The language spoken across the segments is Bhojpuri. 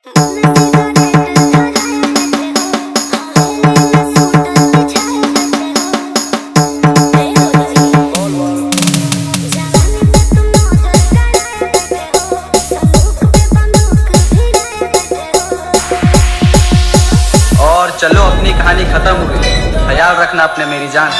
चलो अपनी कहानी खत्म हो गई, ख्याल रखना अपने मेरी जान।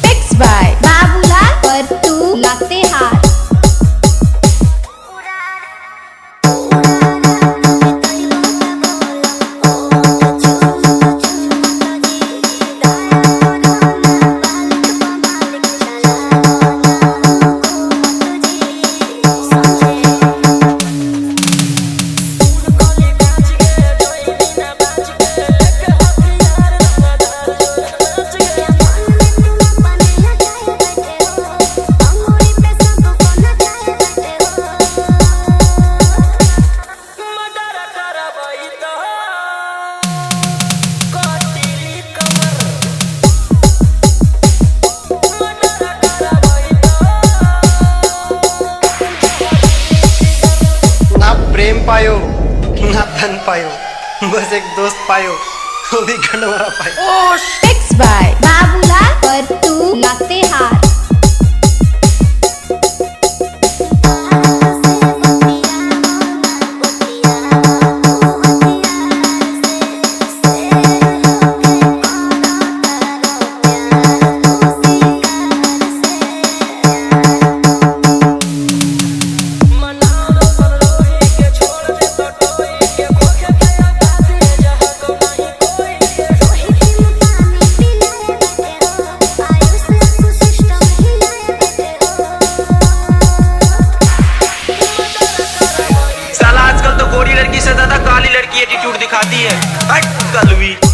Mixed by बाबूलाल परतू लातेहार। प्रेम पायो ना धन पायो, बस एक दोस्त पायो, वो भी गंडवारा पायो। Mixed by बाबूलाल परतू लातेहार। आजकल तो गोरी लड़की से ज्यादा काली लड़की एटीट्यूड दिखाती है। हट कलवी।